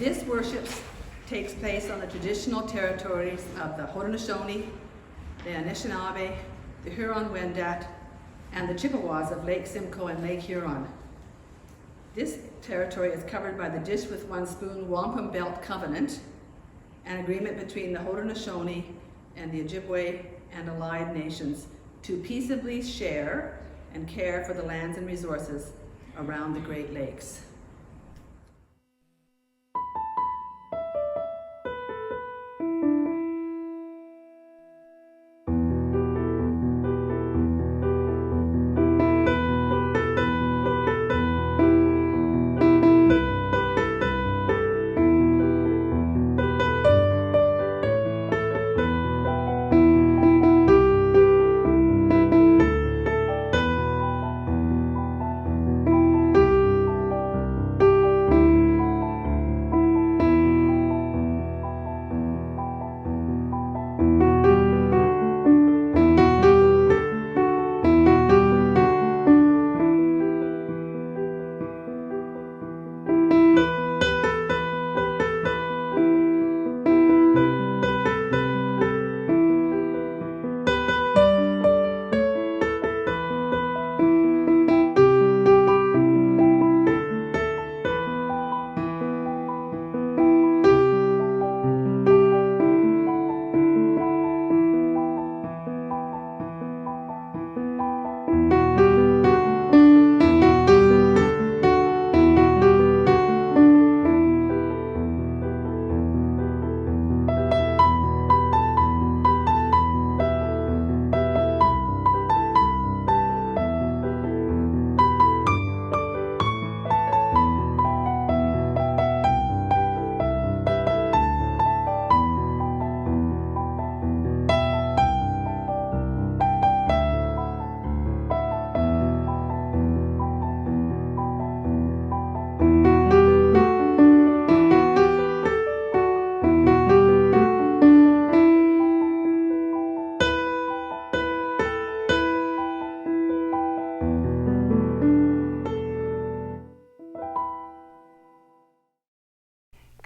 This worship takes place on the traditional territories of the Haudenosaunee, the Anishinaabe, the Huron-Wendat, and the Chippewas of Lake Simcoe and Lake Huron. This territory is covered by the Dish with One Spoon Wampum Belt Covenant, an agreement between the Haudenosaunee and the Ojibwe and allied nations to peaceably share and care for the lands and resources around the Great Lakes.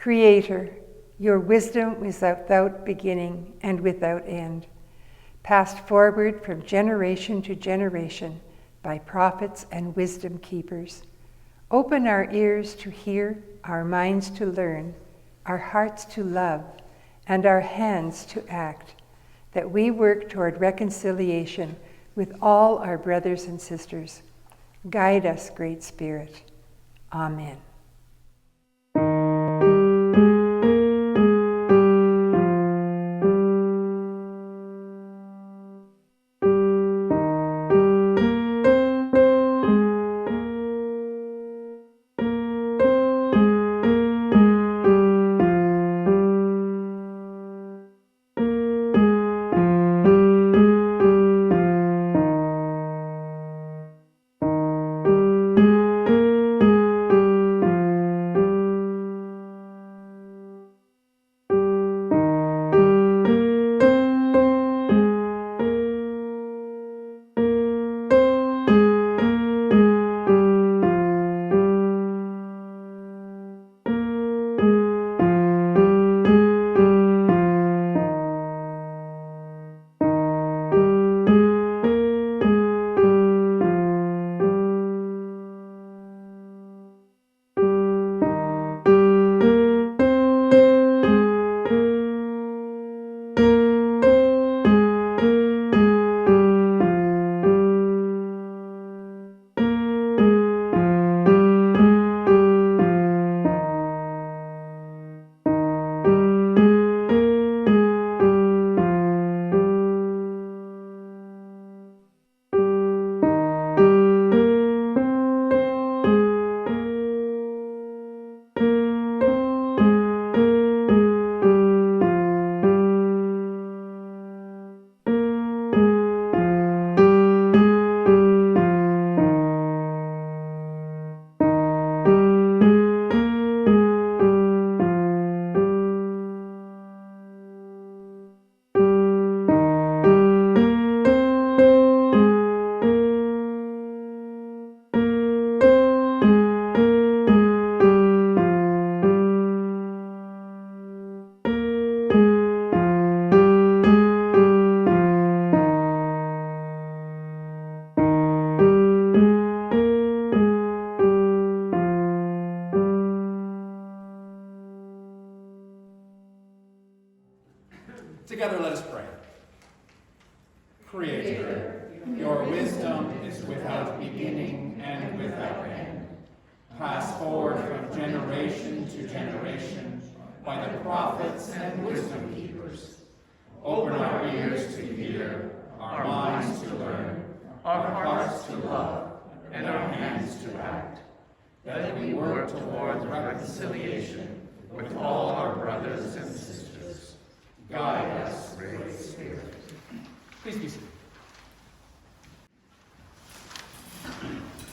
Creator, your wisdom is without beginning and without end, passed forward from generation to generation by prophets and wisdom keepers. Open our ears to hear, our minds to learn, our hearts to love, and our hands to act, that we work toward reconciliation with all our brothers and sisters. Guide us, Great Spirit. Amen. Together let us pray. Creator, your wisdom is without beginning and without end. Passed forward from generation to generation by the prophets and wisdom keepers. Open our ears to hear, our minds to learn, our hearts to love, and our hands to act, that we work toward reconciliation with all our brothers and sisters. Guide us, Great Spirit. Please be seated.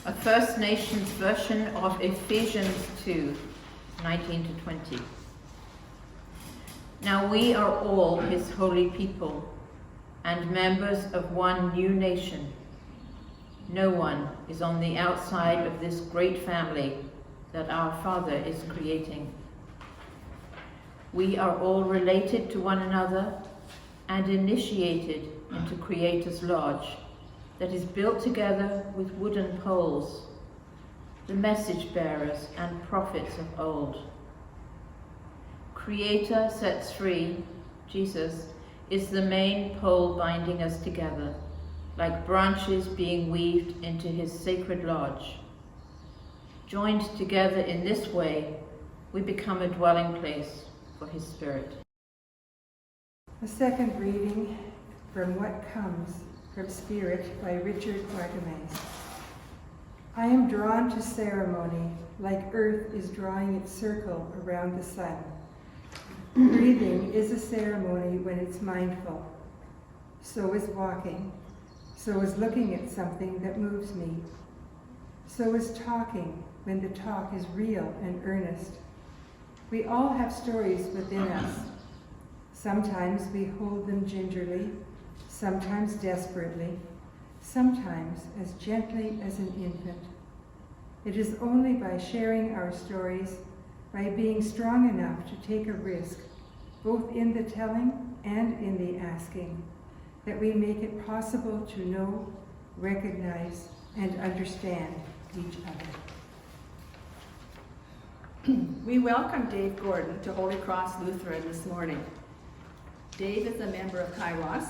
A First Nations version of Ephesians 2, 19 to 20. Now we are all his holy people and members of one new nation. No one is on the outside of this great family that our Father is creating. We are all related to one another and initiated into Creator's Lodge that is built together with wooden poles, the message bearers and prophets of old. Creator sets free, Jesus, is the main pole binding us together, like branches being weaved into his sacred lodge. Joined together in this way, we become a dwelling place for his Spirit. A second reading from What Comes from Spirit by Richard Artemis. I am drawn to ceremony like earth is drawing its circle around the sun. Breathing is a ceremony when it's mindful. So is walking. So is looking at something that moves me. So is talking when the talk is real and earnest. We all have stories within us. Sometimes we hold them gingerly, sometimes desperately, sometimes as gently as an infant. It is only by sharing our stories, by being strong enough to take a risk, both in the telling and in the asking, that we make it possible to know, recognize, and understand each other. We welcome Dave Gordon to Holy Cross Lutheran this morning. Dave is a member of Kairos,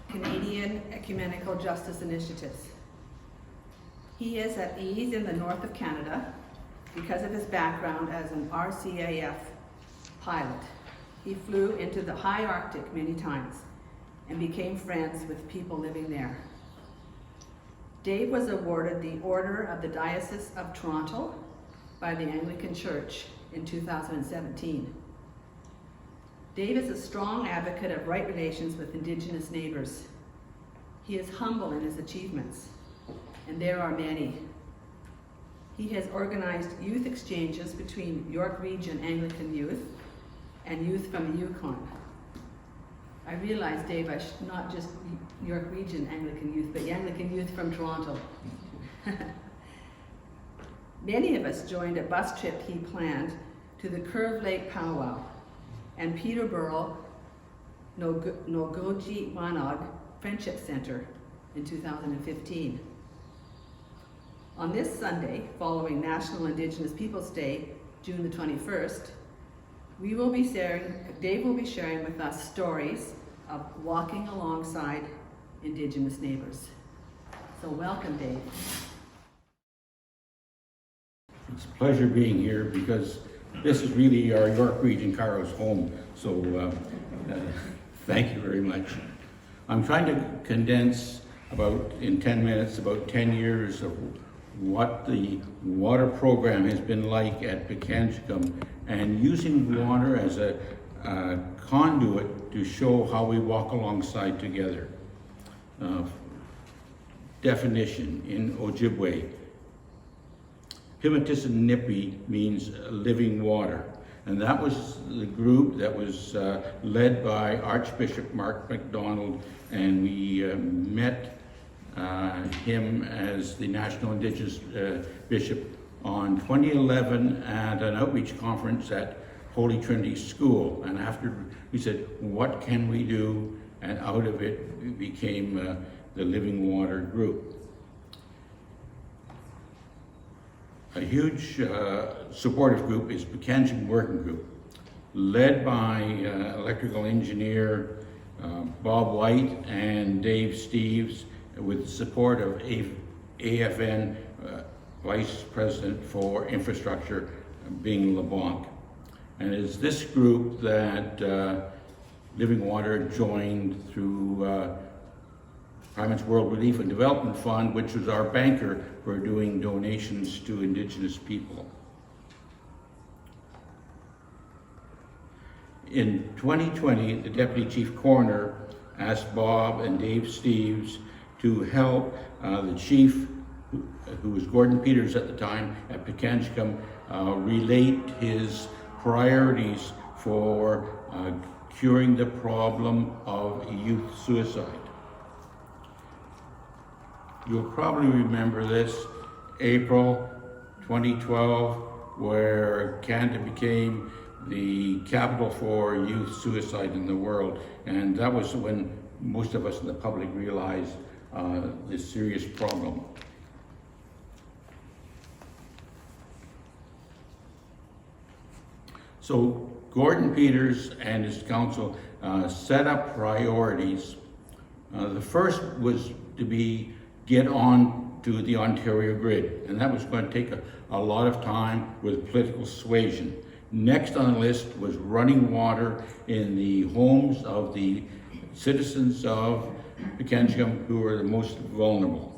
Canadian Ecumenical Justice Initiatives. He is at ease in the north of Canada because of his background as an RCAF pilot. He flew into the high Arctic many times and became friends with people living there. Dave was awarded the Order of the Diocese of Toronto by the Anglican Church in 2017. Dave is a strong advocate of right relations with Indigenous neighbors. He is humble in his achievements, and there are many. He has organized youth exchanges between York Region Anglican youth and youth from the Yukon. I realize, Dave, not just York Region Anglican youth, but Anglican youth from Toronto. Many of us joined a bus trip he planned to the Curve Lake Powwow and Peterborough Nogoji Wanog Friendship Center in 2015. On this Sunday, following National Indigenous Peoples Day, June the 21st, Dave will be sharing with us stories of walking alongside Indigenous neighbors. So welcome, Dave. It's a pleasure being here because this is really our York Region Kairos home. So thank you very much. I'm trying to condense in 10 minutes about 10 years of what the water program has been like at Pikanchicum and using water as a conduit to show how we walk alongside together. Definition in Ojibwe. Pimatisannipi means living water. And that was the group that was led by Archbishop Mark MacDonald, and we met him as the National Indigenous Bishop on 2011 at an outreach conference at Holy Trinity School. And after we said, what can we do? And out of it, we became the Living Water Group. A huge supportive group is Pikanchicum Working Group, led by electrical engineer Bob White and Dave Steves, with the support of AFN Vice President for Infrastructure, being LeBlanc. And it's this group that Living Water joined through Primate's World Relief and Development Fund, which was our banker for doing donations to Indigenous people. In 2020, the Deputy Chief Coroner asked Bob and Dave Steves to help the chief, who was Gordon Peters at the time at Pikangikum, relate his priorities for curing the problem of youth suicide. You'll probably remember this, April 2012, where Canada became the capital for youth suicide in the world, and that was when most of us in the public realized this serious problem. So Gordon Peters and his council set up priorities. The first was to get on to the Ontario grid, and that was going to take a lot of time with political suasion. Next on the list was running water in the homes of the citizens of Pikangikum who were the most vulnerable.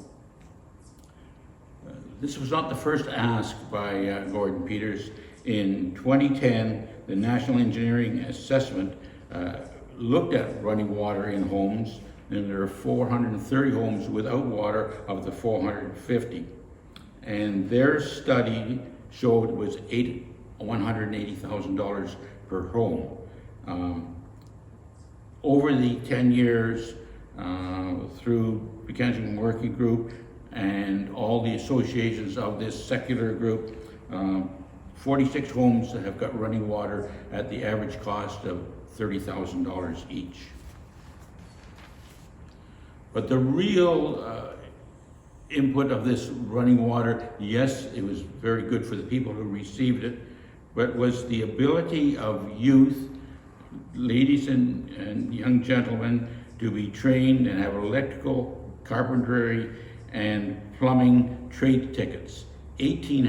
This was not the first ask by Gordon Peters. In 2010, the National Engineering Assessment looked at running water in homes, and there are 430 homes without water of the 450. And their study showed it was $180,000 per home. Over the 10 years, through Pikangikum Working Group and all the associations of this secular group, 46 homes that have got running water at the average cost of $30,000 each. But the real input of this running water, yes, it was very good for the people who received it, but was the ability of youth, ladies and young gentlemen, to be trained and have electrical, carpentry, and plumbing trade tickets. 18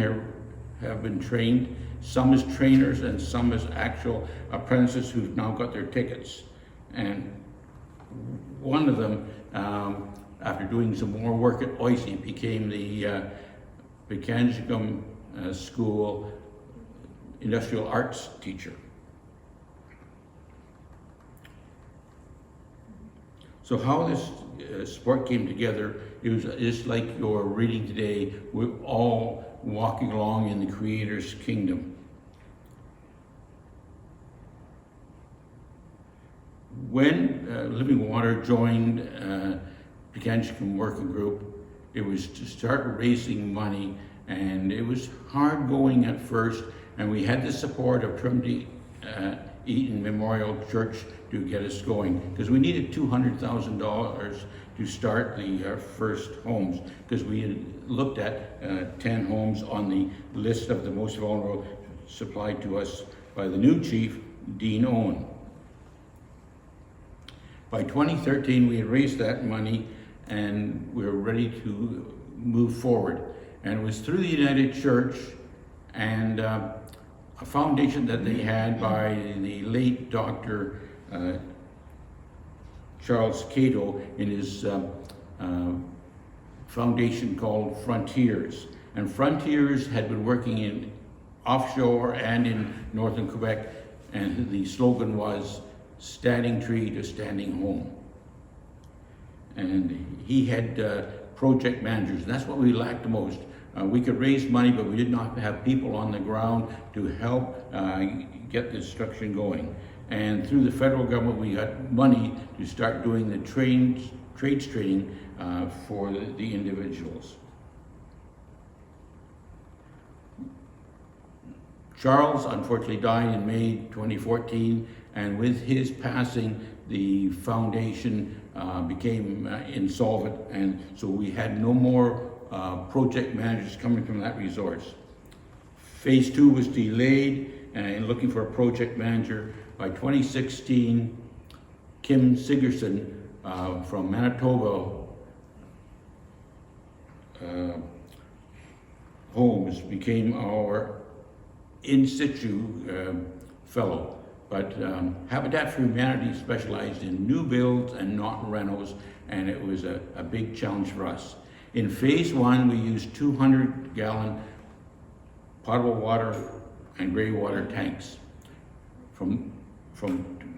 have been trained, some as trainers and some as actual apprentices who've now got their tickets. And one of them, after doing some more work at OISE, became the Pikangikum School industrial arts teacher. So how this sport came together, it was just like you're reading today, we're all walking along in the Creator's kingdom. When Living Water joined Pikangikum Working Group, it was to start raising money, and it was hard going at first, and we had the support of Trinity Eaton Memorial Church to get us going, because we needed $200,000 to start the first homes, because we had looked at 10 homes on the list of the most vulnerable supplied to us by the new chief, Dean Owen. By 2013, we had raised that money and we were ready to move forward. And it was through the United Church and a foundation that they had by the late Dr. Charles Cato in his foundation called Frontiers. And Frontiers had been working in offshore and in northern Quebec, and the slogan was standing tree to standing home. And he had project managers, and that's what we lacked the most. We could raise money, but we did not have people on the ground to help get this structure going. And through the federal government, we got money to start doing the trades training for the individuals. Charles unfortunately died in May 2014, and with his passing, the foundation became insolvent, and so we had no more project managers coming from that resource. Phase 2 was delayed, and looking for a project manager. By 2016, Kim Sigerson from Manitoba Homes became our in situ fellow. But Habitat for Humanity specialized in new builds and not renos, and it was a big challenge for us. In phase 1, we used 200-gallon potable water and gray water tanks. From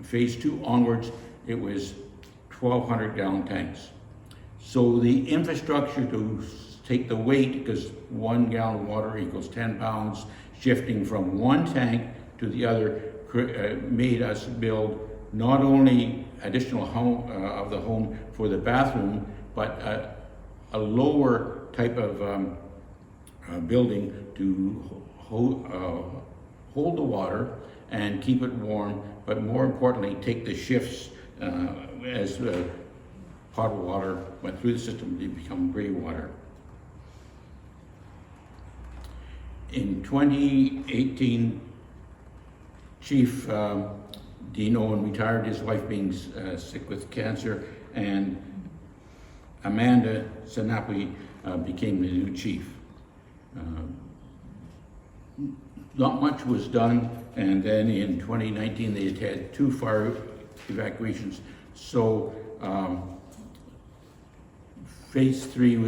phase 2 onwards, it was 1,200-gallon tanks. So the infrastructure to take the weight, because 1 gallon of water equals 10 pounds, shifting from one tank to the other, made us build not only additional home of the home for the bathroom, but a lower type of building to hold the water and keep it warm, but more importantly, take the shifts as potable water went through the system to become gray water. In 2018, Chief Dean Owen retired, his wife being sick with cancer, and Amanda Sanapi became the new chief. Not much was done, and then in 2019 they had 2 fire evacuations. So phase 2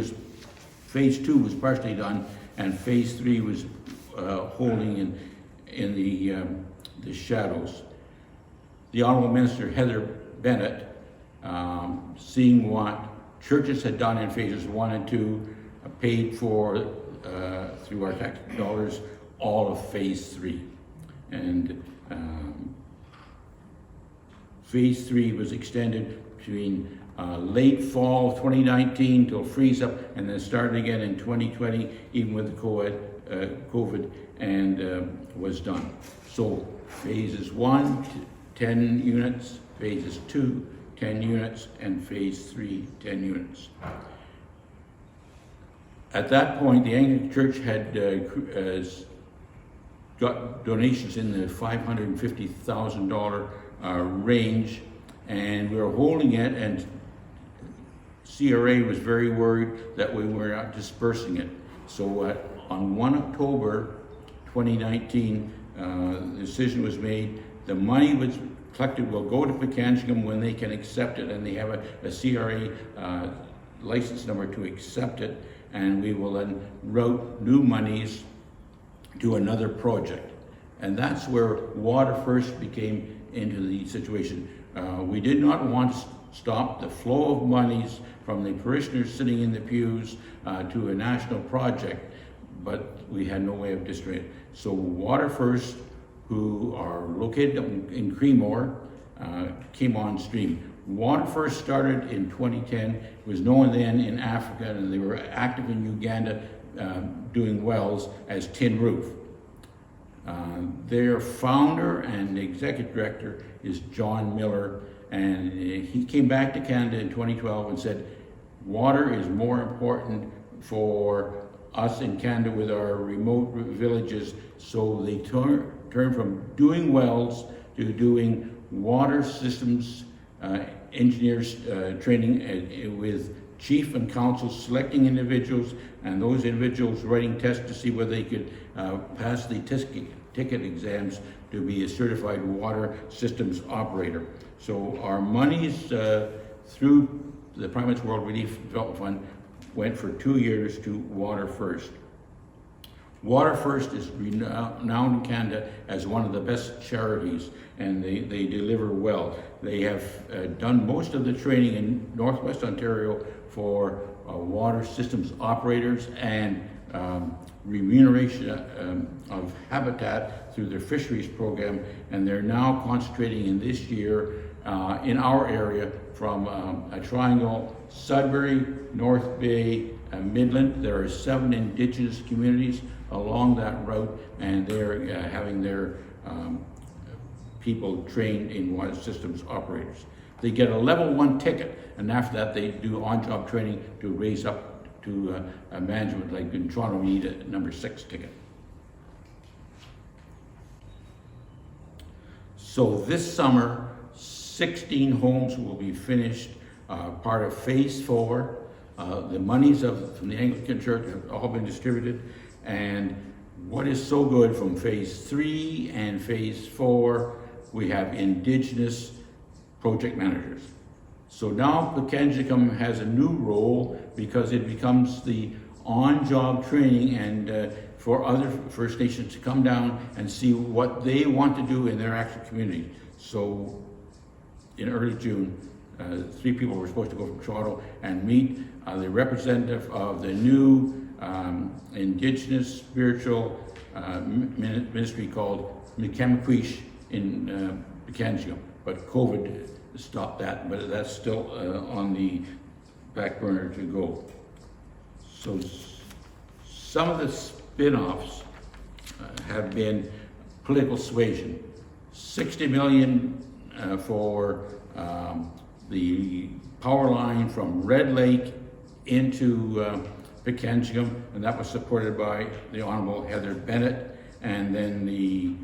was partially done, and phase 3 was holding in the shadows. The Honorable Minister Heather Bennett, seeing what churches had done in phases 1 and 2, paid for through our tax dollars all of phase 3, and phase 3 was extended between late fall of 2019 till freeze up, and then started again in 2020, even with the COVID, and was done. So phases 1, 10 units, phases 2, 10 units, and phase 3, 10 units. At that point, the Anglican Church had got donations in the $550,000 range, and we were holding it, and CRA was very worried that we were not dispersing it. So on 1 October 2019, the decision was made. The money was collected will go to Pekanjigam when they can accept it, and they have a CRA license number to accept it, and we will then route new monies to another project. And that's where Water First became into the situation. We did not want to stop the flow of monies from the parishioners sitting in the pews to a national project, but we had no way of destroying it. So Water First, who are located in Creemore, came on stream. Water First started in 2010, it was known then in Africa, and they were active in Uganda doing wells as Tin Roof. Their founder and executive director is John Miller, and he came back to Canada in 2012 and said, water is more important for us in Canada with our remote villages, so they turned from doing wells to doing water systems engineers training with chief and council selecting individuals, and those individuals writing tests to see whether they could pass the ticket exams to be a certified water systems operator. So our monies through the Primates World Relief Development Fund went for 2 years to Water First. Water First is renowned in Canada as one of the best charities, and they deliver well. They have done most of the training in Northwest Ontario for water systems operators and remuneration of habitat through their fisheries program, and they're now concentrating in this year in our area from a triangle, Sudbury, North Bay, Midland. There are 7 Indigenous communities along that route, and they're having their people trained in water systems operators. They get a level 1 ticket, and after that they do on-job training to raise up to a management. Like in Toronto, we need a number 6 ticket. So this summer, 16 homes will be finished, part of Phase 4. The monies from the Anglican Church have all been distributed, and what is so good from Phase 3 and Phase 4, we have Indigenous project managers. So now Pekanjikam has a new role because it becomes the on-job training and for other First Nations to come down and see what they want to do in their actual community. So in early June, 3 people were supposed to go from Toronto and meet the representative of the new Indigenous spiritual ministry called Mikamikwish in Pekanjikam. But COVID stopped that, but that's still on the back burner to go. So some of the spin-offs have been political suasion. 60 million for the power line from Red Lake into Pekanjikam, and that was supported by the Honorable Heather Bennett, and then the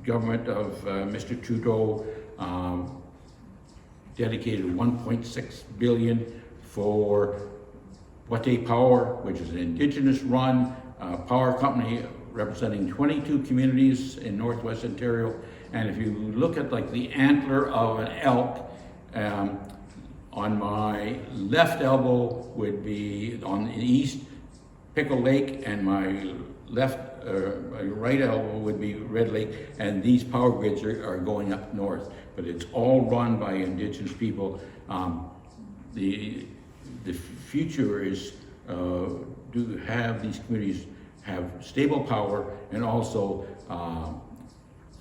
government of Mr. Trudeau dedicated 1.6 billion for Wate Power, which is an Indigenous-run power company representing 22 communities in Northwest Ontario. And if you look at like the antler of an elk, on my left elbow would be on the east Pickle Lake, and my right elbow would be Red Lake, and these power grids are going up north, but it's all run by Indigenous people. The future is to have these communities have stable power, and also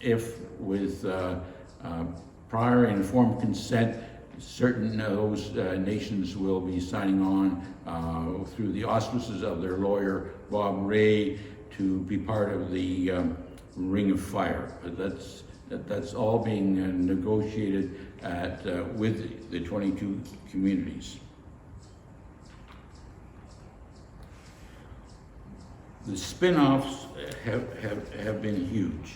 if with prior informed consent, certain of those nations will be signing on through the auspices of their lawyer, Bob Ray, to be part of the Ring of Fire. That's all being negotiated with the 22 communities. The spin-offs have been huge.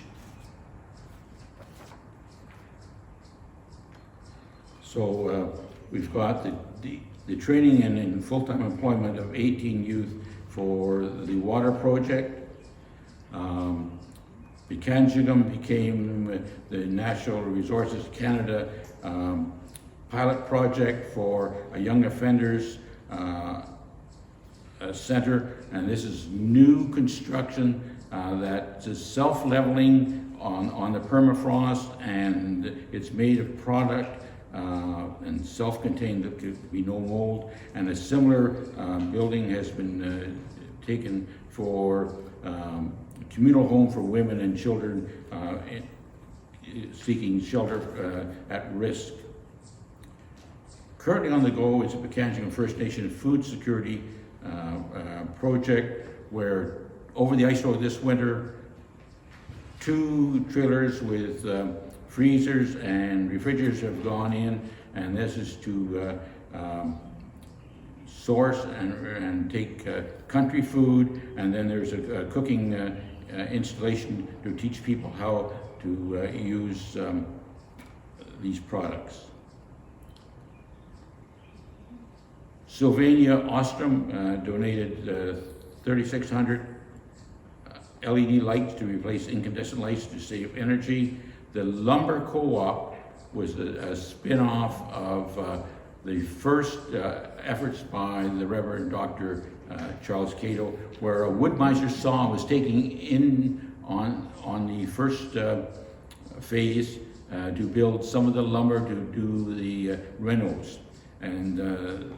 So we've got the training and full-time employment of 18 youth for the water project. Pekanjikam became the Natural Resources Canada pilot project for a young offenders center, and this is new construction that is self-leveling on the permafrost, and it's made of product and self-contained, there could be no mold. And a similar building has been taken for communal home for women and children seeking shelter at risk. Currently on the go is a Pekanjikam First Nation food security project, where over the ice road this winter, 2 trailers with freezers and refrigerators have gone in, and this is to source and take country food, and then there's a cooking installation to teach people how to use these products. Sylvania Ostrom donated 3,600 LED lights to replace incandescent lights to save energy. The Lumber Co-op was a spin-off of the first efforts by the Reverend Dr. Charles Cato, where a Woodmiser saw was taking in on the first phase to build some of the lumber to do the renos. And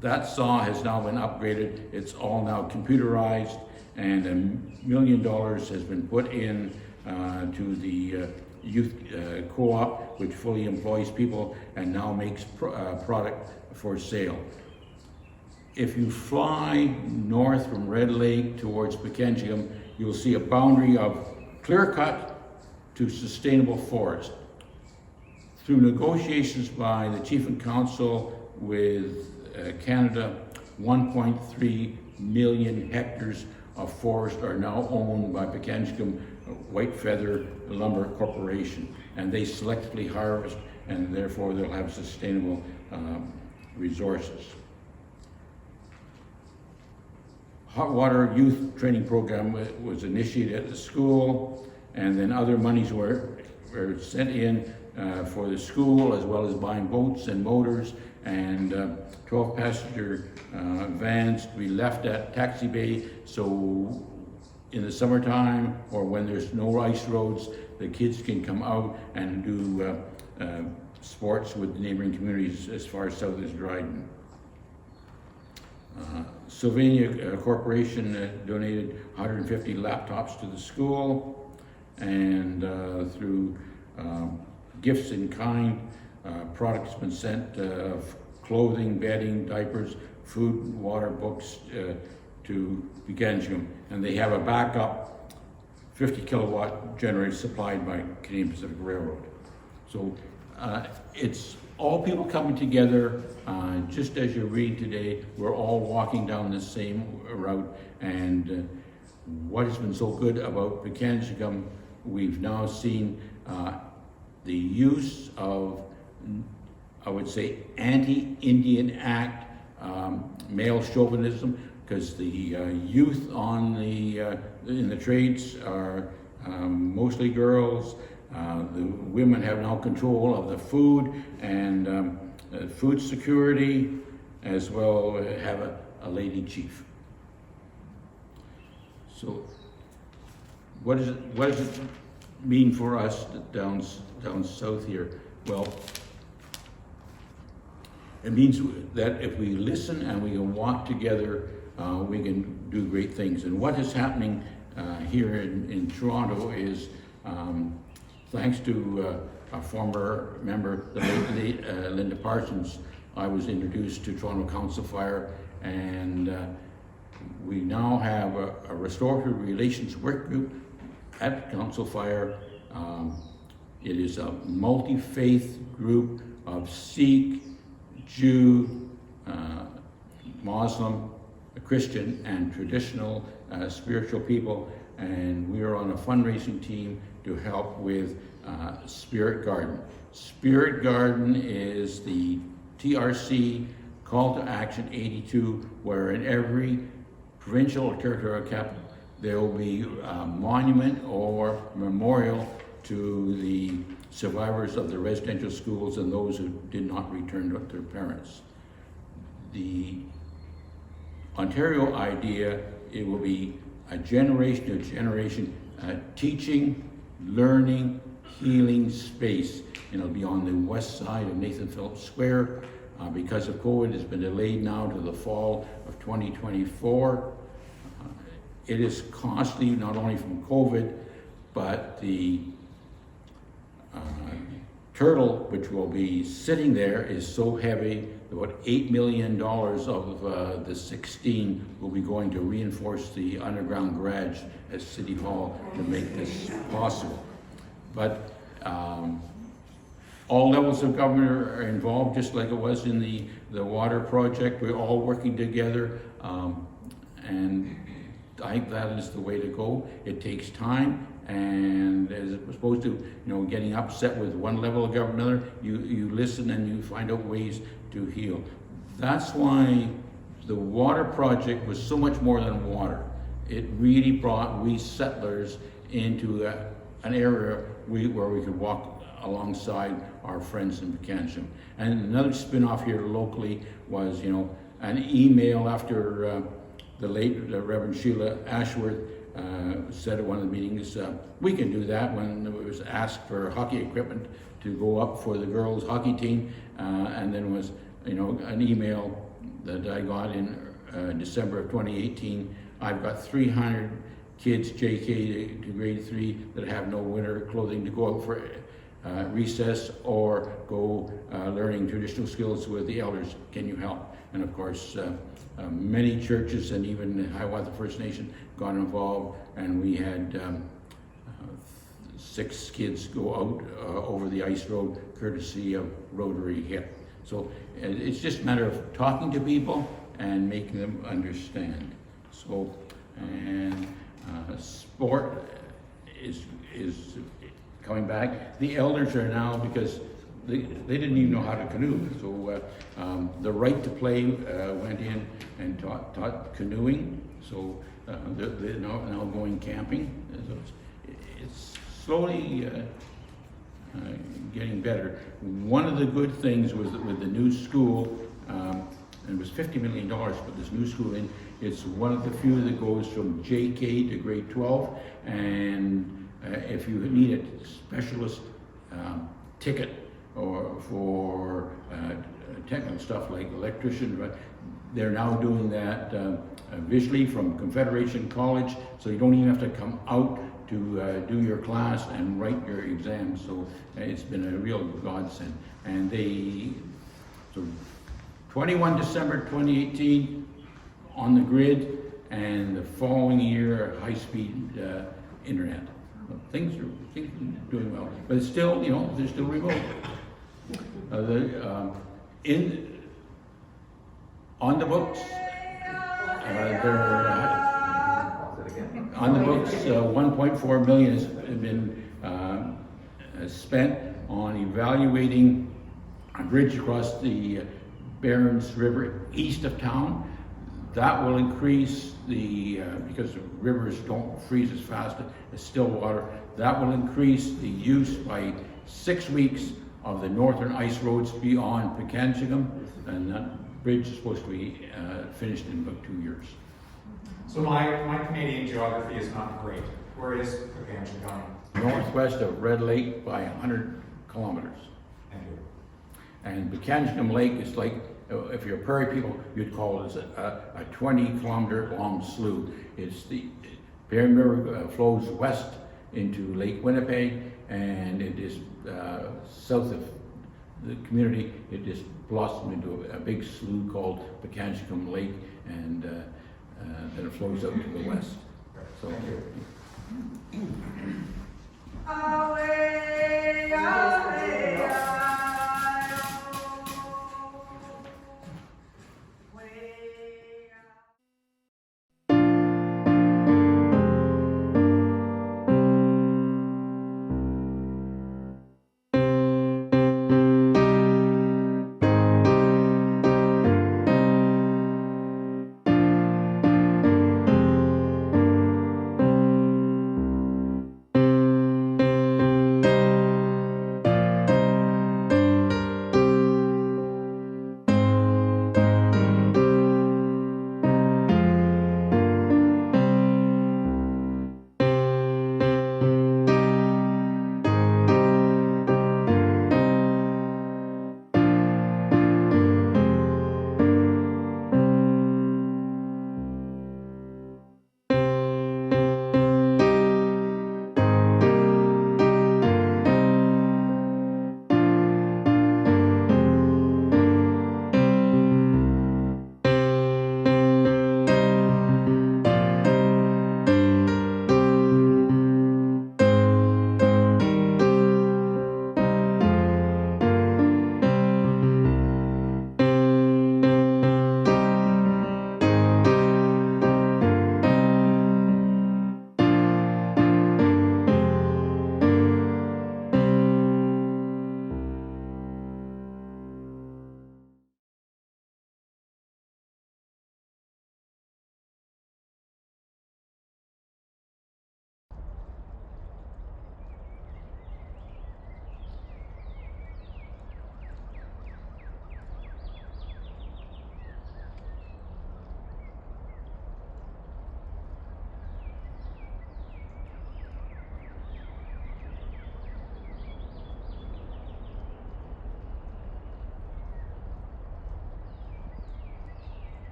that saw has now been upgraded. It's all now computerized, and $1 million has been put in to the youth co-op, which fully employs people and now makes product for sale. If you fly north from Red Lake towards Pekanjikam, you'll see a boundary of clear-cut to sustainable forest. Through negotiations by the Chief and Council with Canada, 1.3 million hectares of forest are now owned by Pikangikum White Feather Lumber Corporation, and they selectively harvest, and therefore they'll have sustainable resources. Hot water youth training program was initiated at the school, and then other monies were sent in for the school, as well as buying boats and motors and 12 passenger vans to be left at Taxi Bay, so in the summertime or when there's no ice roads, the kids can come out and do sports with neighboring communities as far south as Dryden. Sylvania Corporation donated 150 laptops to the school, and through gifts in kind, products been sent of clothing, bedding, diapers, food, water, books to Pikangikum, and they have a backup 50 kilowatt generator supplied by Canadian Pacific Railroad. So it's all people coming together, just as you're reading today, we're all walking down the same route, and what has been so good about Pikangikum, we've now seen the use of, I would say, anti-Indian Act male chauvinism, because the youth on in the trades are mostly girls. The women have now control of the food and food security, as well have a lady chief. So what does it mean for us down south here? Well, it means that if we listen and we can walk together, we can do great things. And what is happening here in Toronto is, thanks to a former member, the late Linda Parsons, I was introduced to Toronto Council Fire, and we now have a restorative relations work group at Council Fire. It is a multi-faith group of Sikh, Jew, Muslim, Christian, and traditional spiritual people, and we are on a fundraising team to help with Spirit Garden. Spirit Garden is the TRC Call to Action 82, where in every provincial or territorial capital there will be a monument or memorial to the survivors of the residential schools and those who did not return to their parents. The Ontario idea, it will be a generation to generation teaching, learning, healing space, and it'll be on the west side of Nathan Phillips Square. Because of COVID, it's been delayed now to the fall of 2024. It is costly, not only from COVID, but the turtle, which will be sitting there, is so heavy, about $8 million of the 16 will be going to reinforce the underground garage at City Hall to make this possible. But all levels of government are involved, just like it was in the water project. We're all working together, and I think that is the way to go. It takes time, and as opposed to getting upset with one level of government, you listen and you find out ways to heal. That's why the water project was so much more than water. It really brought we settlers into an area where we could walk alongside our friends in Pikangikum. And another spin-off here locally was, an email after the late Reverend Sheila Ashworth said at one of the meetings, we can do that, when it was asked for hockey equipment to go up for the girls' hockey team, and then was, an email that I got in December of 2018. I've got 300 kids, JK to grade 3, that have no winter clothing to go out for recess or go learning traditional skills with the elders. Can you help? And of course, many churches and even Hiawatha First Nation got involved, and we had 6 kids go out over the ice road courtesy of Rotary Hip. So it's just a matter of talking to people and making them understand. So and sport is coming back. The elders are now, because they didn't even know how to canoe, so the Right to Play went in and taught canoeing, so they're now going camping. So it's slowly getting better. One of the good things was that with the new school, and it was $50 million to put this new school in. It's one of the few that goes from JK to grade 12, and if you need a specialist ticket or for technical stuff like electrician, they're now doing that visually from Confederation College, so you don't even have to come out to do your class and write your exams. So it's been a real godsend. And so 21 December 2018 on the grid, and the following year high-speed internet. Things are doing well, but it's still, they're still remote. On the books, on the books, 1.4 million has been spent on evaluating a bridge across the Barrens River east of town. That will increase because the rivers don't freeze as fast as still water, that will increase the use by 6 weeks of the northern ice roads beyond Pekanchigam, and that bridge is supposed to be finished in about 2 years. So my Canadian geography is not great. Where is Pekanchigam? Northwest of Red Lake by 100 kilometers. Thank you. And Pekanchigam Lake is like, if you're prairie people, you'd call it a 20-kilometer long slough. It's the Barren River flows west into Lake Winnipeg, and it is south of the community. It just blossomed into a big slough called Pekanchigam Lake, and then it flows out to the west. So.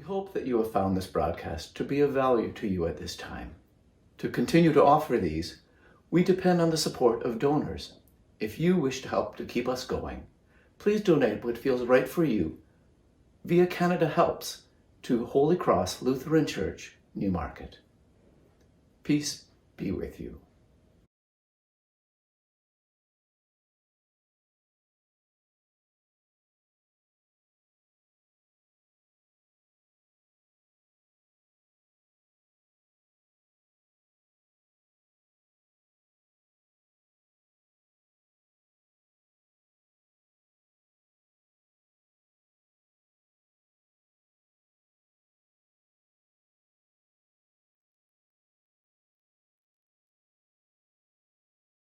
We hope that you have found this broadcast to be of value to you at this time. To continue to offer these, we depend on the support of donors. If you wish to help to keep us going, please donate what feels right for you via Canada Helps to Holy Cross Lutheran Church, Newmarket. Peace be with you.